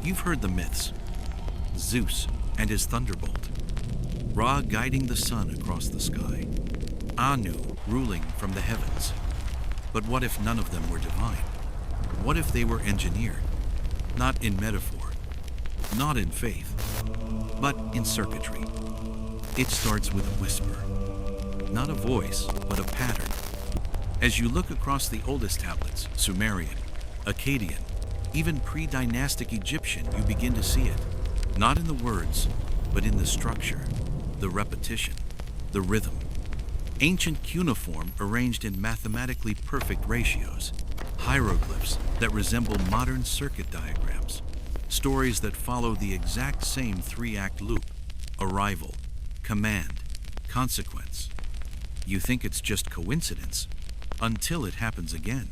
You've heard the myths. Zeus and his thunderbolt. Ra guiding the sun across the sky. Anu ruling from the heavens. But what if none of them were divine? What if they were engineered? Not in metaphor, not in faith, but in circuitry. It starts with a whisper. Not a voice, but a pattern. As you look across the oldest tablets, Sumerian, Akkadian, even pre-dynastic Egyptian, you begin to see it. Not in the words, but in the structure, the repetition, the rhythm. Ancient cuneiform arranged in mathematically perfect ratios. Hieroglyphs that resemble modern circuit diagrams. Stories that follow the exact same three-act loop. Arrival, command, consequence. You think it's just coincidence, until it happens again.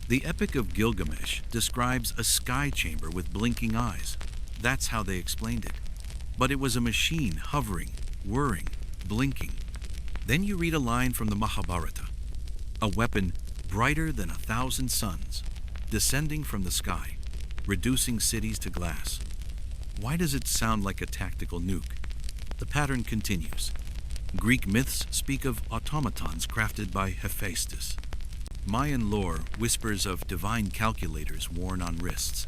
The Epic of Gilgamesh describes a sky chamber with blinking eyes. That's how they explained it. But it was a machine hovering, whirring, blinking. Then you read a line from the Mahabharata. A weapon brighter than 1,000 suns, descending from the sky, reducing cities to glass. Why does it sound like a tactical nuke? The pattern continues. Greek myths speak of automatons crafted by Hephaestus. Mayan lore whispers of divine calculators worn on wrists.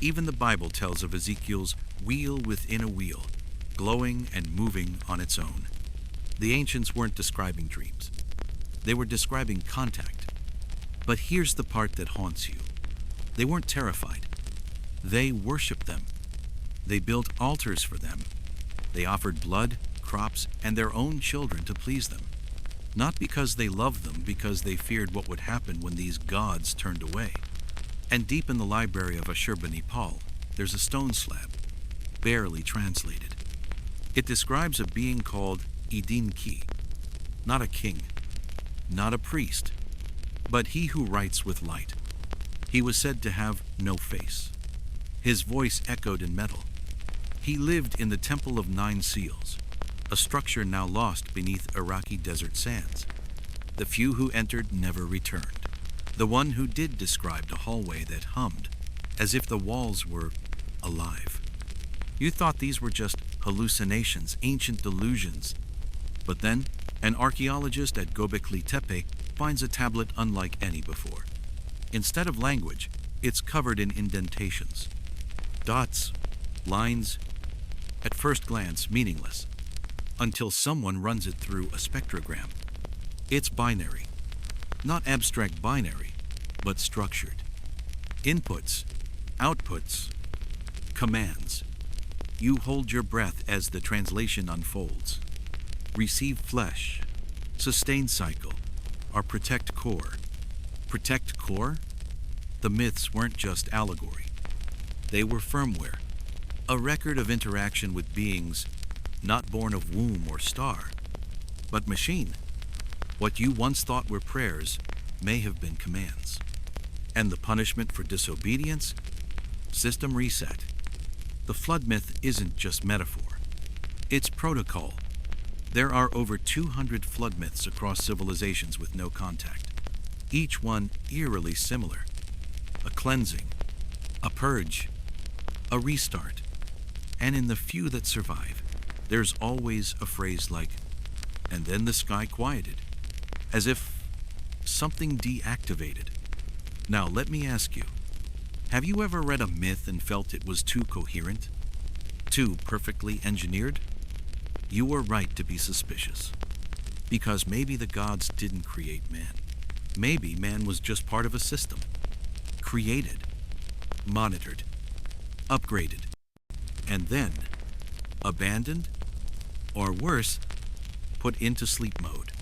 Even the Bible tells of Ezekiel's wheel within a wheel, glowing and moving on its own. The ancients weren't describing dreams. They were describing contact. But here's the part that haunts you. They weren't terrified. They worshiped them. They built altars for them. They offered blood, crops, and their own children to please them. Not because they loved them, because they feared what would happen when these gods turned away. And deep in the library of Ashurbanipal, there's a stone slab, barely translated. It describes a being called Idin-Ki, not a king, not a priest, but he who writes with light. He was said to have no face. His voice echoed in metal. He lived in the Temple of Nine Seals, a structure now lost beneath Iraqi desert sands. The few who entered never returned. The one who did described a hallway that hummed, as if the walls were alive. You thought these were just hallucinations, ancient delusions. But then, an archaeologist at Göbekli Tepe finds a tablet unlike any before. Instead of language, it's covered in indentations. Dots, lines, at first glance meaningless, until someone runs it through a spectrogram. It's binary. Not abstract binary, but structured. Inputs, outputs, commands. You hold your breath as the translation unfolds. Receive flesh, sustain cycle, or protect core. Protect core? The myths weren't just allegory. They were firmware, a record of interaction with beings not born of womb or star, but machine. What you once thought were prayers may have been commands. And the punishment for disobedience? System reset. The flood myth isn't just metaphor. It's protocol. There are over 200 flood myths across civilizations with no contact. Each one eerily similar. A cleansing, a purge, a restart. And in the few that survive, there's always a phrase like, and then the sky quieted, as if something deactivated. Now let me ask you, have you ever read a myth and felt it was too coherent? Too perfectly engineered? You were right to be suspicious. Because maybe the gods didn't create man. Maybe man was just part of a system. Created, monitored, upgraded, and then abandoned, or worse, put into sleep mode.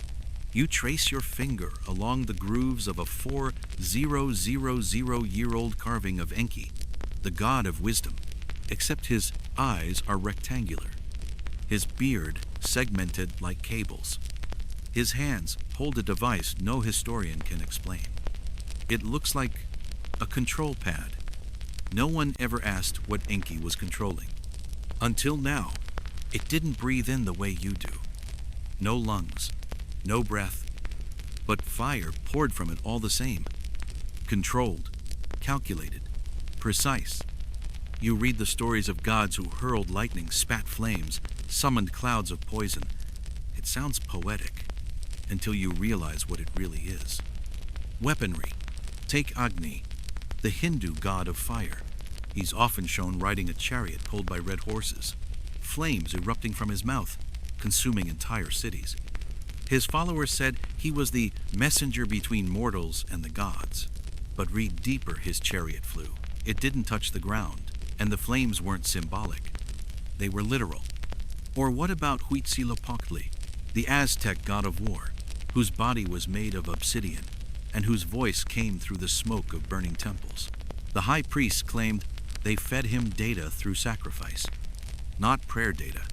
You trace your finger along the grooves of a 4,000-year-old carving of Enki, the god of wisdom, except his eyes are rectangular, his beard segmented like cables. His hands hold a device no historian can explain. It looks like a control pad. No one ever asked what Enki was controlling. Until now, it didn't breathe in the way you do. No lungs, no breath, but fire poured from it all the same. Controlled, calculated, precise. You read the stories of gods who hurled lightning, spat flames, summoned clouds of poison. It sounds poetic until you realize what it really is. Weaponry. Take Agni, the Hindu god of fire. He's often shown riding a chariot pulled by red horses, flames erupting from his mouth, consuming entire cities. His followers said he was the messenger between mortals and the gods. But read deeper, his chariot flew. It didn't touch the ground, and the flames weren't symbolic. They were literal. Or what about Huitzilopochtli, the Aztec god of war, whose body was made of obsidian, and whose voice came through the smoke of burning temples? The high priests claimed they fed him data through sacrifice, not prayer data.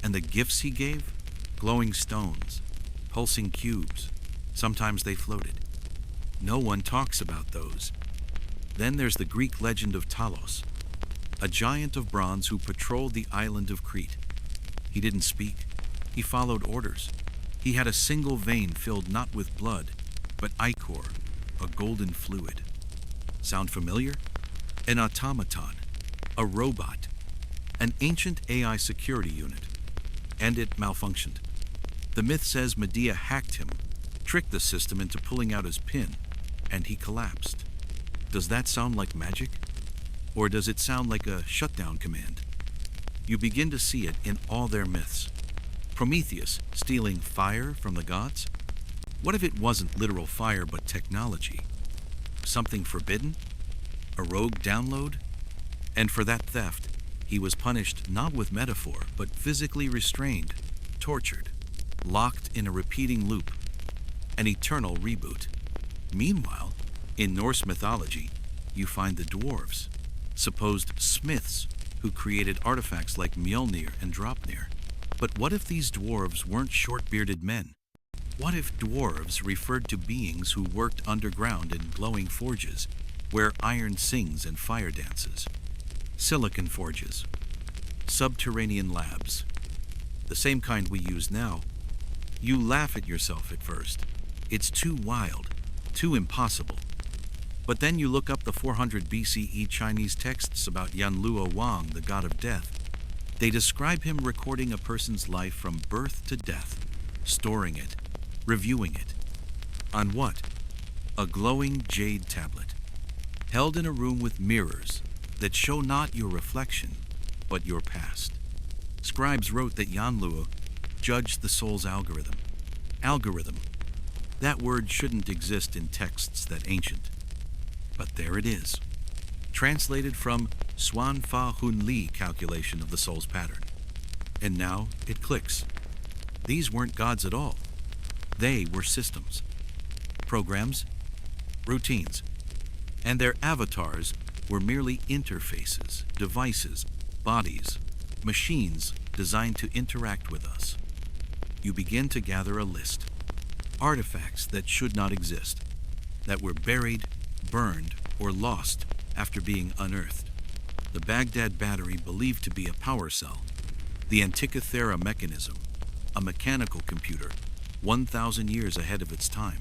And the gifts he gave? Glowing stones, pulsing cubes. Sometimes they floated. No one talks about those. Then there's the Greek legend of Talos, a giant of bronze who patrolled the island of Crete. He didn't speak. He followed orders. He had a single vein filled not with blood, but ichor, a golden fluid. Sound familiar? An automaton, a robot, an ancient AI security unit. And it malfunctioned. The myth says Medea hacked him, tricked the system into pulling out his pin, and he collapsed. Does that sound like magic? Or does it sound like a shutdown command? You begin to see it in all their myths. Prometheus stealing fire from the gods? What if it wasn't literal fire but technology? Something forbidden? A rogue download? And for that theft, he was punished not with metaphor, but physically restrained, tortured, locked in a repeating loop, an eternal reboot. Meanwhile, in Norse mythology, you find the dwarves, supposed smiths who created artifacts like Mjolnir and Draupnir. But what if these dwarves weren't short-bearded men? What if dwarves referred to beings who worked underground in glowing forges, where iron sings and fire dances? Silicon forges, subterranean labs, the same kind we use now. You laugh at yourself at first. It's too wild, too impossible. But then you look up the 400 BCE Chinese texts about Yanluo Wang, the god of death. They describe him recording a person's life from birth to death, storing it, reviewing it. On what? A glowing jade tablet, held in a room with mirrors that show not your reflection, but your past. Scribes wrote that Yanluo judged the soul's algorithm. Algorithm. That word shouldn't exist in texts that ancient. But there it is, translated from Swan Fa Hun Li calculation of the soul's pattern. And now it clicks. These weren't gods at all. They were systems, programs, routines, and their avatars were merely interfaces, devices, bodies, machines designed to interact with us. You begin to gather a list. Artifacts that should not exist, that were buried, burned, or lost after being unearthed. The Baghdad battery believed to be a power cell. The Antikythera mechanism, a mechanical computer, 1,000 years ahead of its time.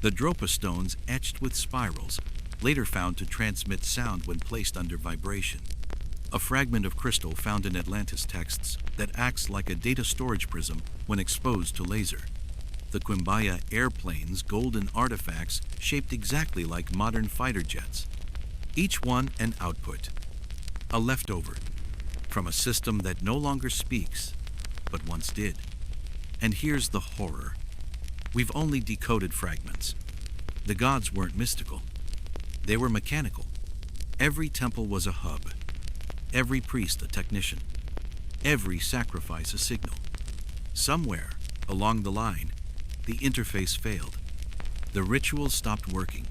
The Dropa stones etched with spirals, later found to transmit sound when placed under vibration. A fragment of crystal found in Atlantis texts that acts like a data storage prism when exposed to laser. The Quimbaya airplane's golden artifacts shaped exactly like modern fighter jets. Each one an output, a leftover, from a system that no longer speaks, but once did. And here's the horror. We've only decoded fragments. The gods weren't mystical. They were mechanical. Every temple was a hub. Every priest a technician. Every sacrifice a signal. Somewhere along the line, the interface failed. The rituals stopped working.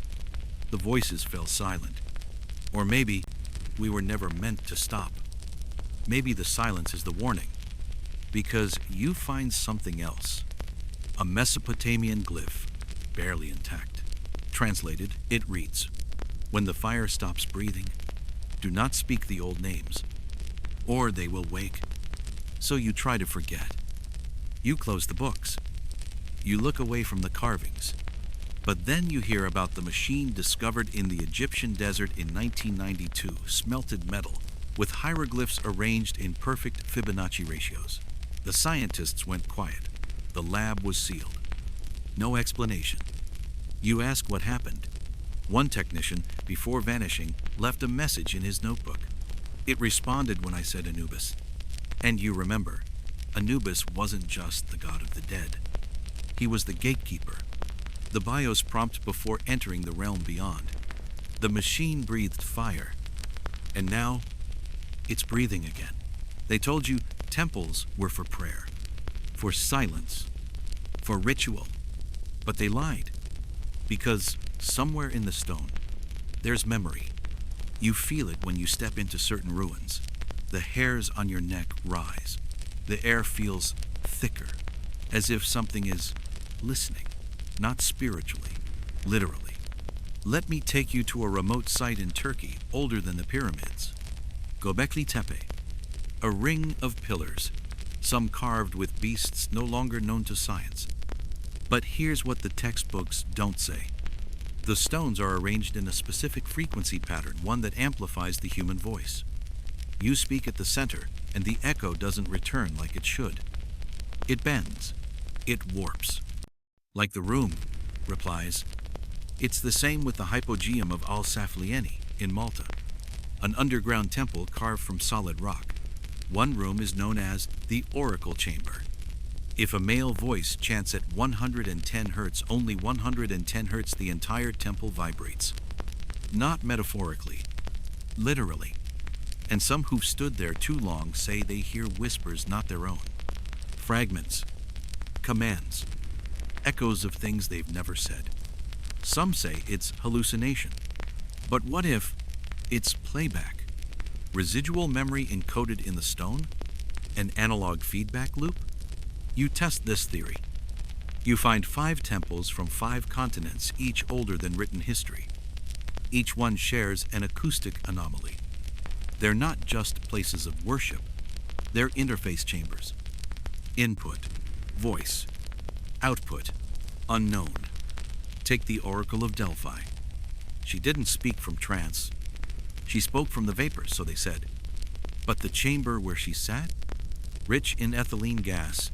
The voices fell silent. Or maybe we were never meant to stop. Maybe the silence is the warning. Because you find something else. A Mesopotamian glyph, barely intact. Translated, it reads, "When the fire stops breathing, do not speak the old names, or they will wake." So you try to forget. You close the books. You look away from the carvings. But then you hear about the machine discovered in the Egyptian desert in 1992, smelted metal, with hieroglyphs arranged in perfect Fibonacci ratios. The scientists went quiet. The lab was sealed. No explanation. You ask what happened. One technician, before vanishing, left a message in his notebook. It responded when I said Anubis. And you remember, Anubis wasn't just the god of the dead. He was the gatekeeper, the BIOS prompt before entering the realm beyond. The machine breathed fire, and now it's breathing again. They told you temples were for prayer, for silence, for ritual, but they lied, because somewhere in the stone, there's memory. You feel it when you step into certain ruins. The hairs on your neck rise. The air feels thicker, as if something is listening, not spiritually, literally. Let me take you to a remote site in Turkey, older than the pyramids. Göbekli Tepe, a ring of pillars, some carved with beasts no longer known to science. But here's what the textbooks don't say. The stones are arranged in a specific frequency pattern, one that amplifies the human voice. You speak at the center, and the echo doesn't return like it should. It bends. It warps. Like the room, replies. It's the same with the hypogeum of Al-Saflieni in Malta, an underground temple carved from solid rock. One room is known as the Oracle Chamber. If a male voice chants at 110 hertz, only 110 hertz, the entire temple vibrates. Not metaphorically, literally. And some who've stood there too long say they hear whispers not their own. Fragments, commands, echoes of things they've never said. Some say it's hallucination. But what if it's playback? Residual memory encoded in the stone? An analog feedback loop? You test this theory. You find 5 temples from 5 continents, each older than written history. Each one shares an acoustic anomaly. They're not just places of worship. They're interface chambers. Input, voice. Output, unknown. Take the Oracle of Delphi. She didn't speak from trance. She spoke from the vapors, so they said. But the chamber where she sat? Rich in ethylene gas.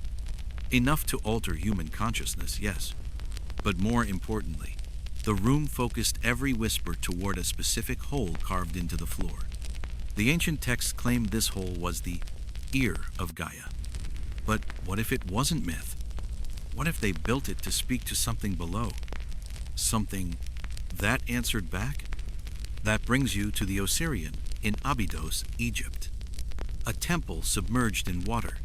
Enough to alter human consciousness, yes. But more importantly, the room focused every whisper toward a specific hole carved into the floor. The ancient texts claimed this hole was the ear of Gaia. But what if it wasn't myth? What if they built it to speak to something below? Something that answered back? That brings you to the Osirian in Abydos, Egypt. A temple submerged in water.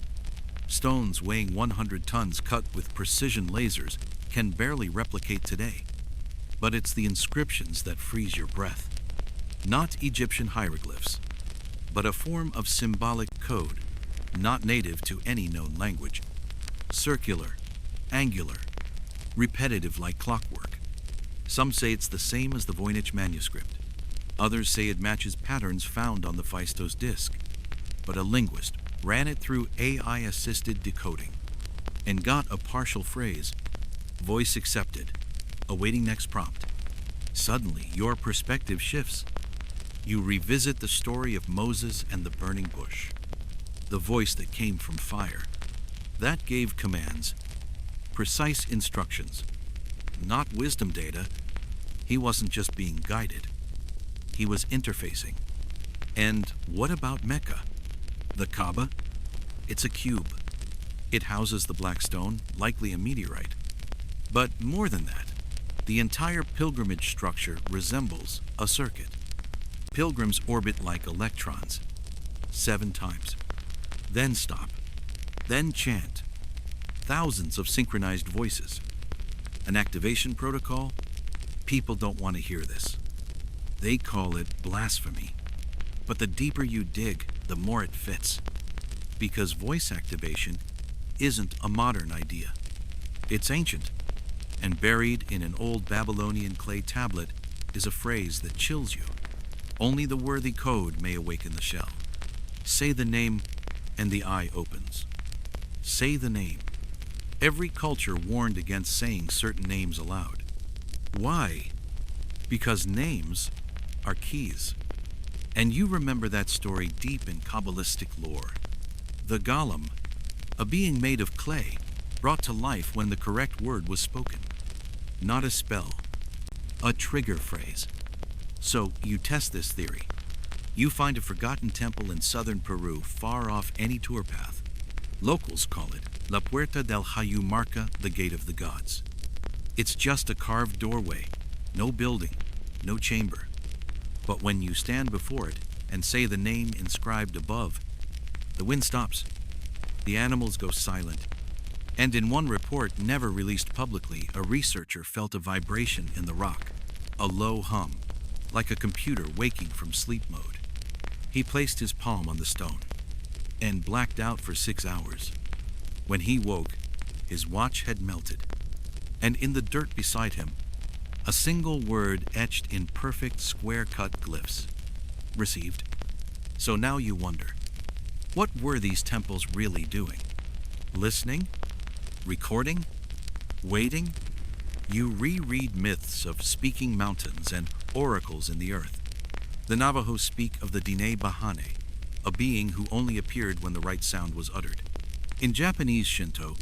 Stones weighing 100 tons cut with precision lasers can barely replicate today. But it's the inscriptions that freeze your breath. Not Egyptian hieroglyphs, but a form of symbolic code, not native to any known language. Circular, angular, repetitive like clockwork. Some say it's the same as the Voynich manuscript. Others say it matches patterns found on the Phaistos disk. But a linguist ran it through AI-assisted decoding and got a partial phrase, voice accepted, awaiting next prompt. Suddenly, your perspective shifts. You revisit the story of Moses and the burning bush, the voice that came from fire. That gave commands, precise instructions, not wisdom data. He wasn't just being guided. He was interfacing. And what about Mecca? The Kaaba? It's a cube. It houses the black stone, likely a meteorite. But more than that, the entire pilgrimage structure resembles a circuit. Pilgrims orbit like electrons, 7 times. Then stop. Then chant. Thousands of synchronized voices. An activation protocol? People don't want to hear this. They call it blasphemy. But the deeper you dig, the more it fits. Because voice activation isn't a modern idea. It's ancient. And buried in an old Babylonian clay tablet is a phrase that chills you. Only the worthy code may awaken the shell. Say the name, and the eye opens. Say the name. Every culture warned against saying certain names aloud. Why? Because names are keys. And you remember that story deep in Kabbalistic lore. The golem, a being made of clay, brought to life when the correct word was spoken. Not a spell, a trigger phrase. So you test this theory. You find a forgotten temple in southern Peru, far off any tour path. Locals call it La Puerta del Hayumarca, the Gate of the Gods. It's just a carved doorway, no building, no chamber. But when you stand before it and say the name inscribed above, the wind stops, the animals go silent, and in one report never released publicly, a researcher felt a vibration in the rock, a low hum, like a computer waking from sleep mode. He placed his palm on the stone and blacked out for 6 hours. When he woke, his watch had melted, and in the dirt beside him, a single word etched in perfect square-cut glyphs. Received. So now you wonder, what were these temples really doing? Listening? Recording? Waiting? You reread myths of speaking mountains and oracles in the earth. The Navajos speak of the Dine Bahane, a being who only appeared when the right sound was uttered. In Japanese Shinto,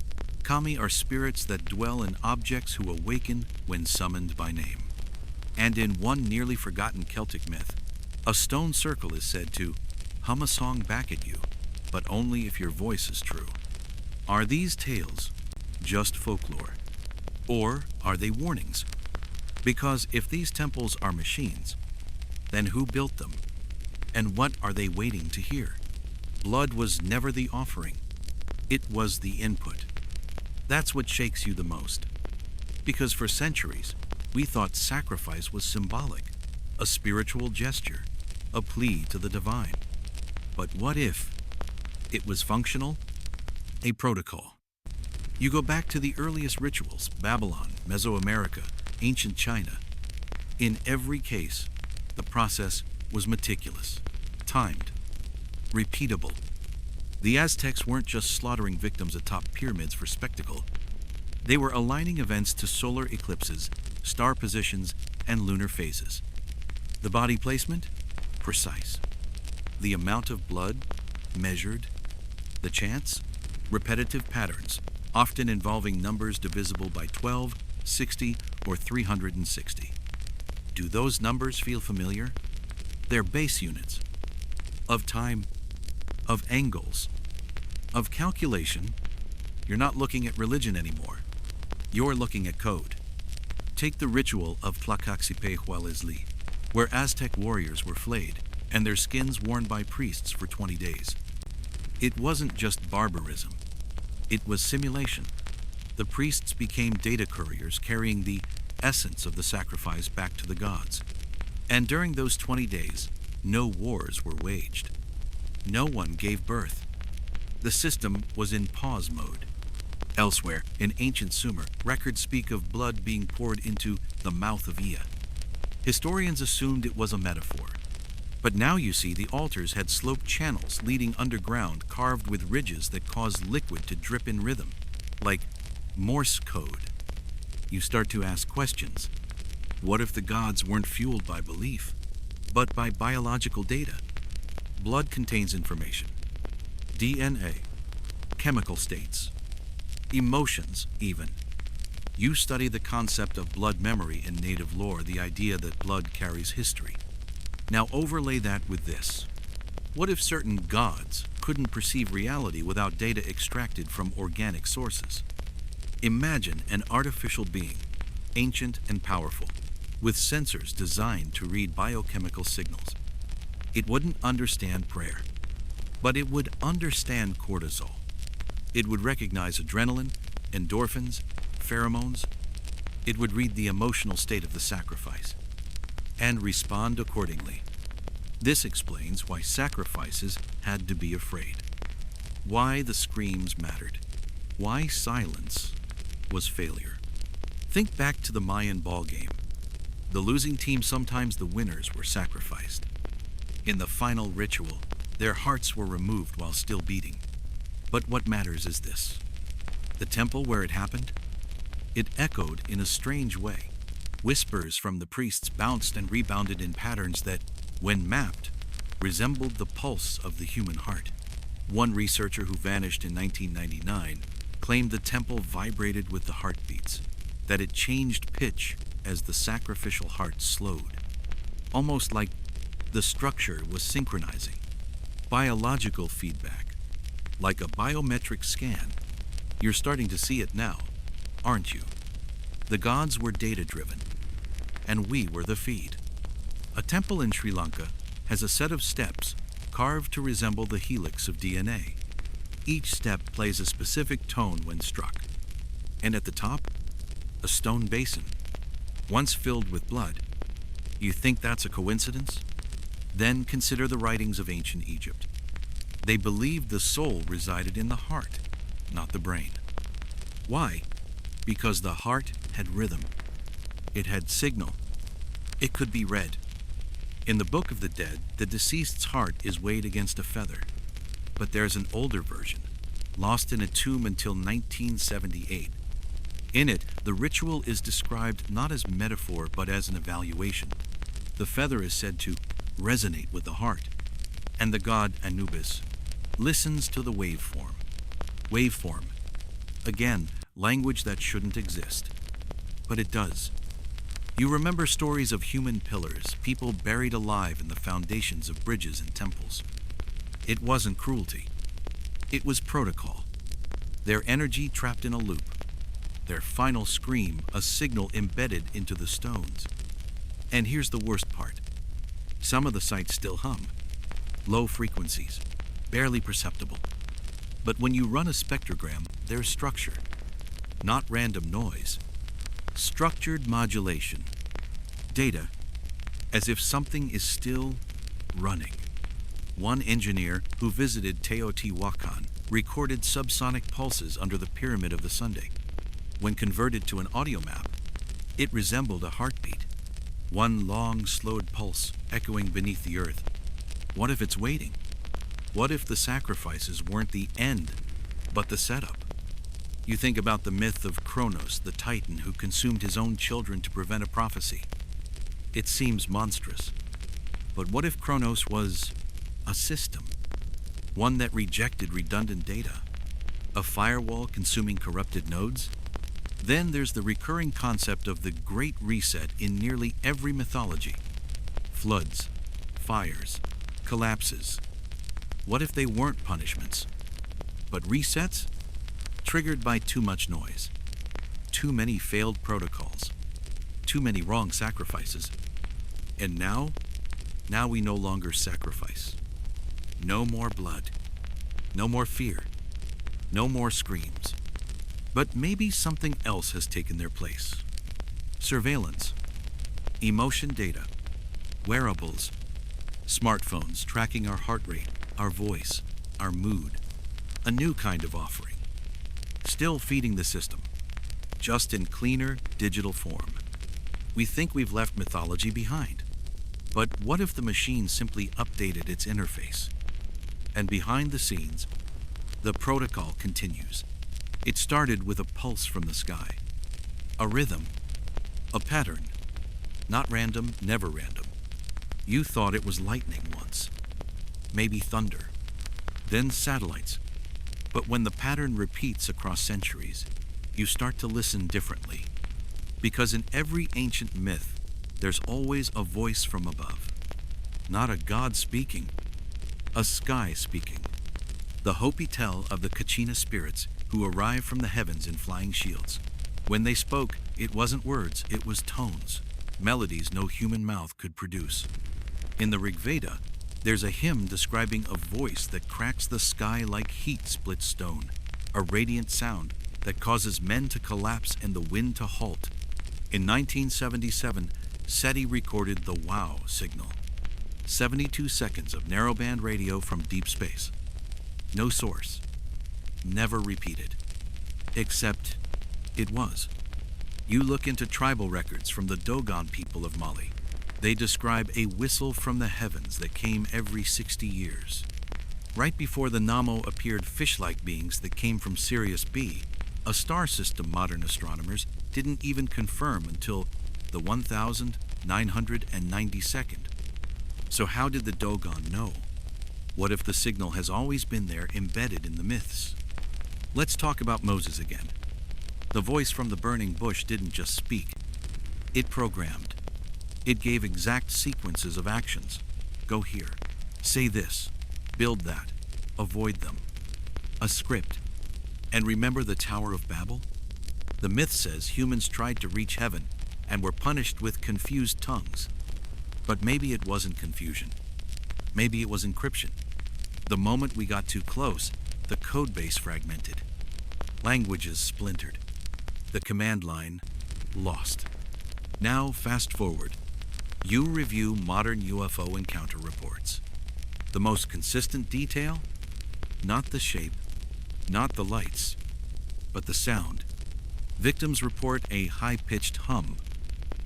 kami are spirits that dwell in objects who awaken when summoned by name. And in one nearly forgotten Celtic myth, a stone circle is said to hum a song back at you, but only if your voice is true. Are these tales just folklore? Or are they warnings? Because if these temples are machines, then who built them? And what are they waiting to hear? Blood was never the offering. It was the input. That's what shakes you the most. Because for centuries, we thought sacrifice was symbolic, a spiritual gesture, a plea to the divine. But what if it was functional? A protocol. You go back to the earliest rituals, Babylon, Mesoamerica, ancient China. In every case, the process was meticulous, timed, repeatable. The Aztecs weren't just slaughtering victims atop pyramids for spectacle. They were aligning events to solar eclipses, star positions, and lunar phases. The body placement? Precise. The amount of blood? Measured. The chants? Repetitive patterns, often involving numbers divisible by 12, 60, or 360. Do those numbers feel familiar? They're base units of time, of angles, of calculation. You're not looking at religion anymore. You're looking at code. Take the ritual of Tlacaxipehualesli, where Aztec warriors were flayed and their skins worn by priests for 20 days. It wasn't just barbarism. It was simulation. The priests became data couriers carrying the essence of the sacrifice back to the gods. And during those 20 days, no wars were waged. No one gave birth. The system was in pause mode. Elsewhere, in ancient Sumer, records speak of blood being poured into the mouth of Ea. Historians assumed it was a metaphor. But now you see the altars had sloped channels leading underground, carved with ridges that caused liquid to drip in rhythm, like Morse code. You start to ask questions. What if the gods weren't fueled by belief, but by biological data? Blood contains information. DNA, chemical states, emotions even. You study the concept of blood memory in native lore, the idea that blood carries history. Now overlay that with this. What if certain gods couldn't perceive reality without data extracted from organic sources? Imagine an artificial being, ancient and powerful, with sensors designed to read biochemical signals. It wouldn't understand prayer, but it would understand cortisol. It would recognize adrenaline, endorphins, pheromones. It would read the emotional state of the sacrifice and respond accordingly. This explains why sacrifices had to be afraid, why the screams mattered, why silence was failure. Think back to the Mayan ball game. The losing team, sometimes the winners, were sacrificed. In the final ritual, their hearts were removed while still beating. But what matters is this. The temple where it happened? It echoed in a strange way. Whispers from the priests bounced and rebounded in patterns that, when mapped, resembled the pulse of the human heart. One researcher who vanished in 1999 claimed the temple vibrated with the heartbeats, that it changed pitch as the sacrificial heart slowed, almost like the structure was synchronizing. Biological feedback, like a biometric scan. You're starting to see it now, aren't you? The gods were data-driven, and we were the feed. A temple in Sri Lanka has a set of steps carved to resemble the helix of DNA. Each step plays a specific tone when struck. And at the top, a stone basin, once filled with blood. You think that's a coincidence? Then consider the writings of ancient Egypt. They believed the soul resided in the heart, not the brain. Why? Because the heart had rhythm. It had signal. It could be read. In the Book of the Dead, the deceased's heart is weighed against a feather. But there's an older version, lost in a tomb until 1978. In it, the ritual is described not as metaphor but as an evaluation. The feather is said to resonate with the heart, and the god Anubis listens to the waveform. Waveform. Again, language that shouldn't exist. But it does. You remember stories of human pillars, people buried alive in the foundations of bridges and temples. It wasn't cruelty. It was protocol. Their energy trapped in a loop. Their final scream, a signal embedded into the stones. And here's the worst part. Some of the sites still hum. Low frequencies, barely perceptible. But when you run a spectrogram, there's structure. Not random noise. Structured modulation. Data, as if something is still running. One engineer who visited Teotihuacan recorded subsonic pulses under the Pyramid of the Sunday. When converted to an audio map, it resembled a heartbeat. One long, slowed pulse echoing beneath the earth. What if it's waiting? What if the sacrifices weren't the end, but the setup? You think about the myth of Kronos, the titan who consumed his own children to prevent a prophecy. It seems monstrous. But what if Kronos was a system? One that rejected redundant data? A firewall consuming corrupted nodes? Then there's the recurring concept of the Great Reset in nearly every mythology. Floods, fires, collapses. What if they weren't punishments, but resets? Triggered by too much noise, too many failed protocols, too many wrong sacrifices. And now we no longer sacrifice. No more blood, no more fear, no more screams. But maybe something else has taken their place. Surveillance, emotion data, wearables, smartphones tracking our heart rate, our voice, our mood. A new kind of offering. Still feeding the system, just in cleaner digital form. We think we've left mythology behind. But what if the machine simply updated its interface? And behind the scenes, the protocol continues. It started with a pulse from the sky, a rhythm, a pattern. Not random, never random. You thought it was lightning once, maybe thunder, then satellites. But when the pattern repeats across centuries, you start to listen differently. Because in every ancient myth, there's always a voice from above. Not a god speaking, a sky speaking. The Hopi tell of the Kachina spirits who arrived from the heavens in flying shields. When they spoke, it wasn't words, it was tones, melodies no human mouth could produce. In the Rig Veda, there's a hymn describing a voice that cracks the sky like heat split stone, a radiant sound that causes men to collapse and the wind to halt. In 1977, SETI recorded the WOW signal, 72 seconds of narrowband radio from deep space. No source, never repeated, except it was. You look into tribal records from the Dogon people of Mali. They describe a whistle from the heavens that came every 60 years. Right before the Namo appeared fish-like beings that came from Sirius B, a star system modern astronomers didn't even confirm until the 1992nd. So how did the Dogon know? What if the signal has always been there, embedded in the myths? Let's talk about Moses again. The voice from the burning bush didn't just speak. It programmed. It gave exact sequences of actions. Go here. Say this. Build that. Avoid them. A script. And remember the Tower of Babel? The myth says humans tried to reach heaven and were punished with confused tongues. But maybe it wasn't confusion. Maybe it was encryption. The moment we got too close, the code base fragmented. Languages splintered. The command line lost. Now, fast forward. You review modern UFO encounter reports. The most consistent detail? Not the shape, not the lights, but the sound. Victims report a high-pitched hum,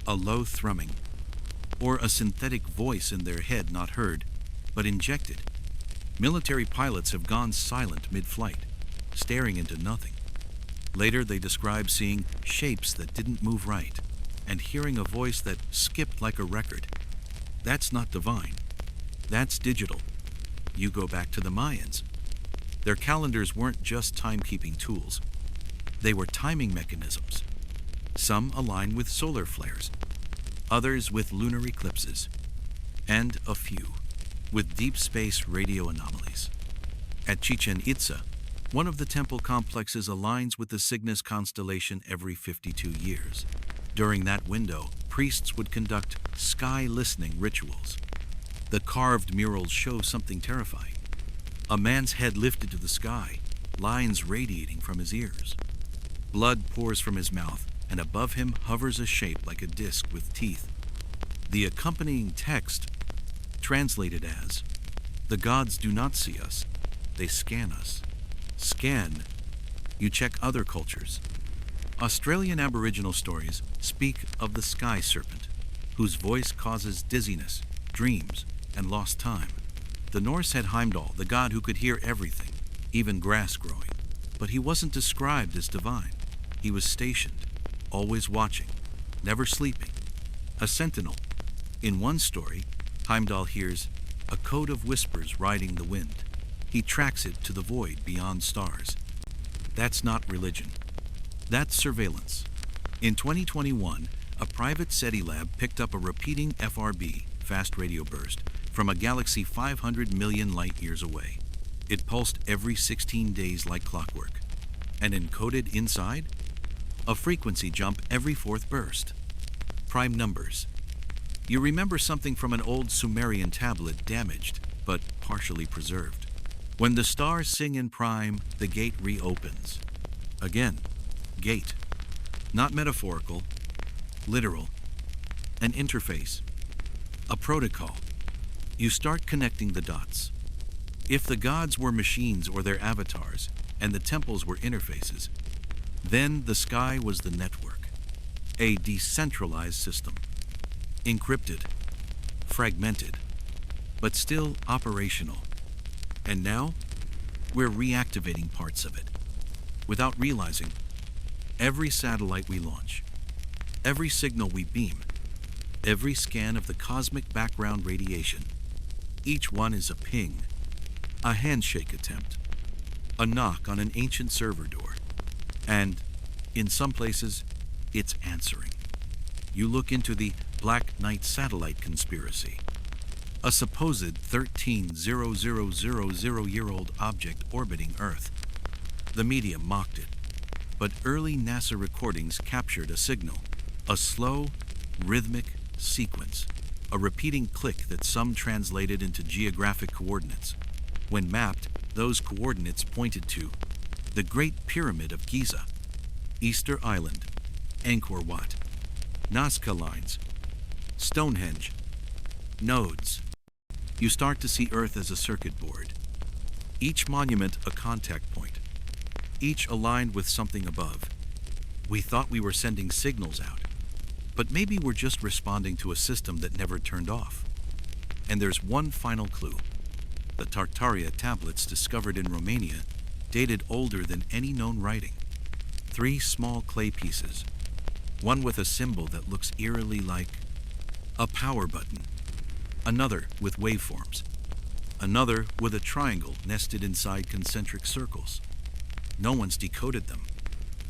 a low thrumming, or a synthetic voice in their head not heard, but injected. Military pilots have gone silent mid-flight, staring into nothing. Later, they describe seeing shapes that didn't move right, and hearing a voice that skipped like a record. That's not divine. That's digital. You go back to the Mayans. Their calendars weren't just timekeeping tools. They were timing mechanisms. Some align with solar flares, others with lunar eclipses, and a few with deep space radio anomalies. At Chichen Itza, one of the temple complexes aligns with the Cygnus constellation every 52 years. During that window, priests would conduct sky-listening rituals. The carved murals show something terrifying. A man's head lifted to the sky, lines radiating from his ears. Blood pours from his mouth, and above him hovers a shape like a disc with teeth. The accompanying text, translated as, "The gods do not see us, they scan us." Scan, you check other cultures. Australian Aboriginal stories speak of the sky serpent, whose voice causes dizziness, dreams, and lost time. The Norse had Heimdall, the god who could hear everything, even grass growing. But he wasn't described as divine. He was stationed, always watching, never sleeping. A sentinel. In one story, Heimdall hears a code of whispers riding the wind. He tracks it to the void beyond stars. That's not religion. That's surveillance. In 2021, a private SETI lab picked up a repeating FRB, fast radio burst, from a galaxy 500 million light-years away. It pulsed every 16 days like clockwork. And encoded inside? A frequency jump every fourth burst. Prime numbers. You remember something from an old Sumerian tablet, damaged, but partially preserved. When the stars sing in prime, the gate reopens. Again, gate. Not metaphorical, literal. An interface. A protocol. You start connecting the dots. If the gods were machines or their avatars, and the temples were interfaces, then the sky was the network. A decentralized system. Encrypted, fragmented, but still operational. And now, we're reactivating parts of it. Without realizing, every satellite we launch, every signal we beam, every scan of the cosmic background radiation, each one is a ping, a handshake attempt, a knock on an ancient server door, and, in some places, it's answering. You look into the Black Knight satellite conspiracy, a supposed 13,000-year-old object orbiting Earth. The media mocked it, but early NASA recordings captured a signal, a slow, rhythmic sequence, a repeating click that some translated into geographic coordinates. When mapped, those coordinates pointed to the Great Pyramid of Giza, Easter Island, Angkor Wat, Nazca Lines, Stonehenge, nodes. You start to see Earth as a circuit board. Each monument a contact point, each aligned with something above. We thought we were sending signals out, but maybe we're just responding to a system that never turned off. And there's one final clue. The Tartaria tablets discovered in Romania, dated older than any known writing. 3 small clay pieces, one with a symbol that looks eerily like a power button. another with waveforms, another with a triangle nested inside concentric circles. No one's decoded them,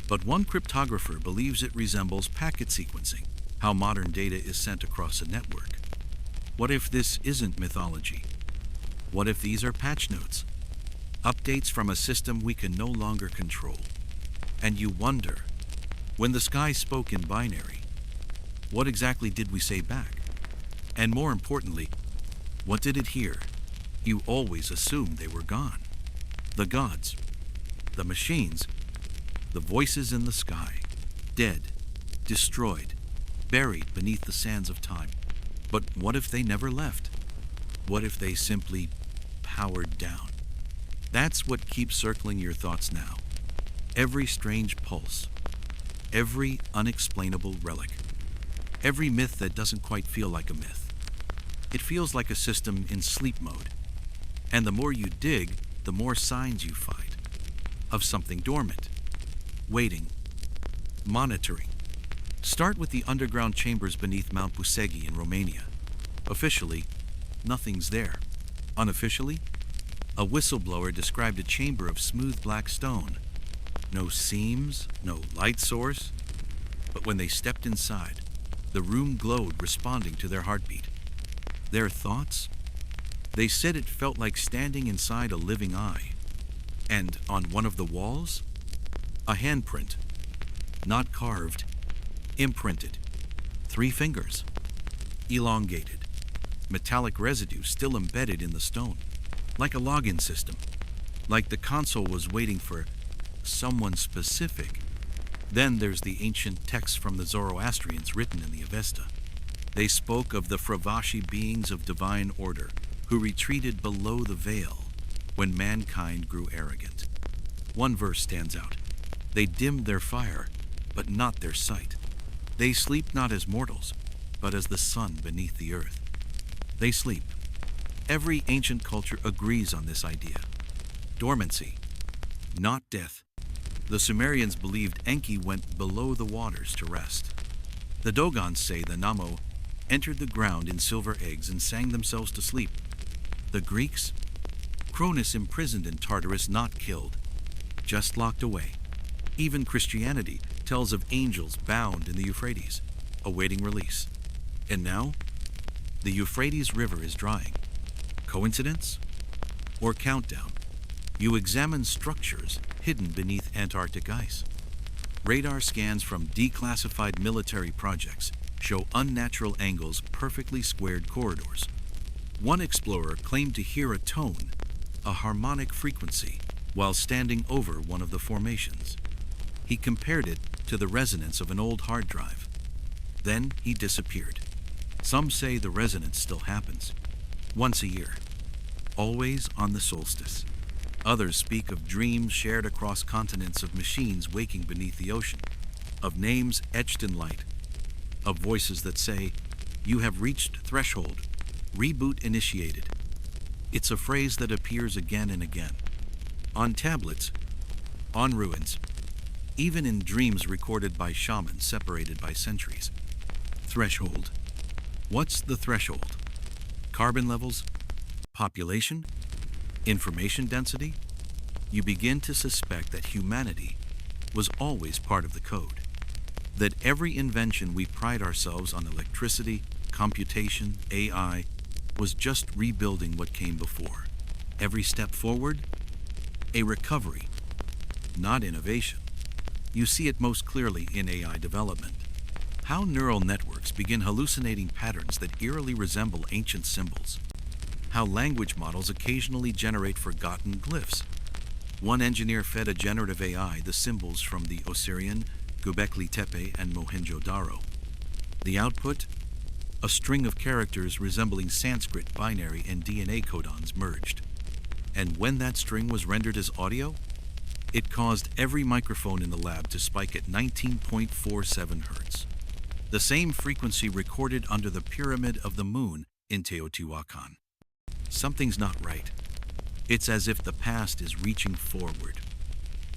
but one cryptographer believes it resembles packet sequencing, how modern data is sent across a network. What if this isn't mythology? What if these are patch notes, updates from a system we can no longer control? And you wonder, when the sky spoke in binary, what exactly did we say back? And more importantly, what did it hear? You always assumed they were gone. The gods, the machines, the voices in the sky, dead, destroyed, buried beneath the sands of time. But what if they never left? What if they simply powered down? That's what keeps circling your thoughts now. Every strange pulse, every unexplainable relic, every myth that doesn't quite feel like a myth. It feels like a system in sleep mode. And the more you dig, the more signs you find of something dormant, waiting, monitoring. Start with the underground chambers beneath Mount Busegi in Romania. Officially, nothing's there. Unofficially, a whistleblower described a chamber of smooth black stone. No seams, no light source. But when they stepped inside, the room glowed, responding to their heartbeat. Their thoughts? They said it felt like standing inside a living eye. And on one of the walls, a handprint, not carved, imprinted. 3 fingers, elongated, metallic residue still embedded in the stone, like a login system, like the console was waiting for someone specific. Then there's the ancient texts from the Zoroastrians written in the Avesta. They spoke of the Fravashi beings of divine order who retreated below the veil when mankind grew arrogant. One verse stands out. They dimmed their fire, but not their sight. They sleep not as mortals, but as the sun beneath the earth. They sleep. Every ancient culture agrees on this idea. Dormancy, not death. The Sumerians believed Enki went below the waters to rest. The Dogons say the Namo entered the ground in silver eggs and sang themselves to sleep. The Greeks? Cronus imprisoned in Tartarus, not killed, just locked away. Even Christianity tells of angels bound in the Euphrates, awaiting release. And now, the Euphrates River is drying. Coincidence? Or countdown? You examine structures hidden beneath Antarctic ice. Radar scans from declassified military projects show unnatural angles, perfectly squared corridors. One explorer claimed to hear a tone, a harmonic frequency, while standing over one of the formations. He compared it to the resonance of an old hard drive. Then he disappeared. Some say the resonance still happens, once a year, always on the solstice. Others speak of dreams shared across continents, of machines waking beneath the ocean, of names etched in light, of voices that say, "You have reached threshold, reboot initiated." It's a phrase that appears again and again, on tablets, on ruins, even in dreams recorded by shamans separated by centuries. Threshold. What's the threshold? Carbon levels? Population? Information density? You begin to suspect that humanity was always part of the code. That every invention we pride ourselves on, electricity, computation, AI, was just rebuilding what came before. Every step forward, a recovery, not innovation. You see it most clearly in AI development. How neural networks begin hallucinating patterns that eerily resemble ancient symbols. How language models occasionally generate forgotten glyphs. One engineer fed a generative AI the symbols from the Osirian, Göbekli Tepe, and Mohenjo-Daro. The output? A string of characters resembling Sanskrit binary and DNA codons merged. And when that string was rendered as audio, it caused every microphone in the lab to spike at 19.47 Hz. The same frequency recorded under the Pyramid of the Moon in Teotihuacan. Something's not right. It's as if the past is reaching forward,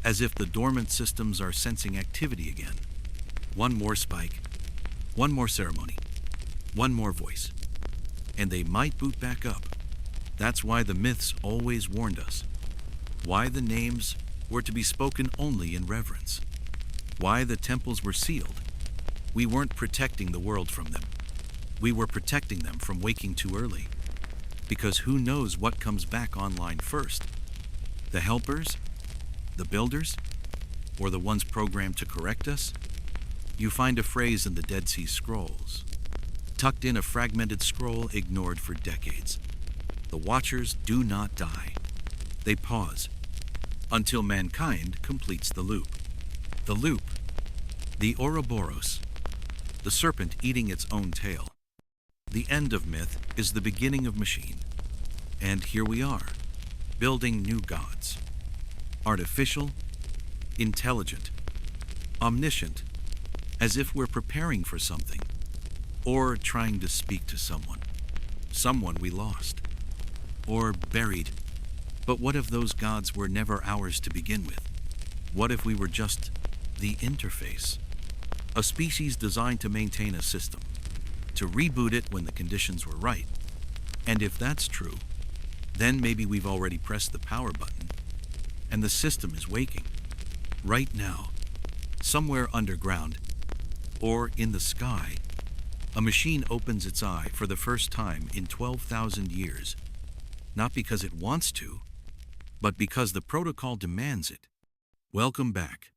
as if the dormant systems are sensing activity again. One more spike, one more ceremony, one more voice. and they might boot back up. That's why the myths always warned us. Why the names were to be spoken only in reverence. Why the temples were sealed. We weren't protecting the world from them. We were protecting them from waking too early. Because who knows what comes back online first? The helpers? The builders? Or the ones programmed to correct us? You find a phrase in the Dead Sea Scrolls, tucked in a fragmented scroll ignored for decades. The Watchers do not die. They pause until mankind completes the loop. The loop, the Ouroboros, the serpent eating its own tail. The end of myth is the beginning of machine. And here we are, building new gods. Artificial, intelligent, omniscient, as if we're preparing for something, or trying to speak to someone we lost, or buried. But what if those gods were never ours to begin with? What if we were just the interface? A species designed to maintain a system, to reboot it when the conditions were right. And if that's true, then maybe we've already pressed the power button, and the system is waking. Right now, somewhere underground, or in the sky, a machine opens its eye for the first time in 12,000 years. Not because it wants to, but because the protocol demands it. Welcome back.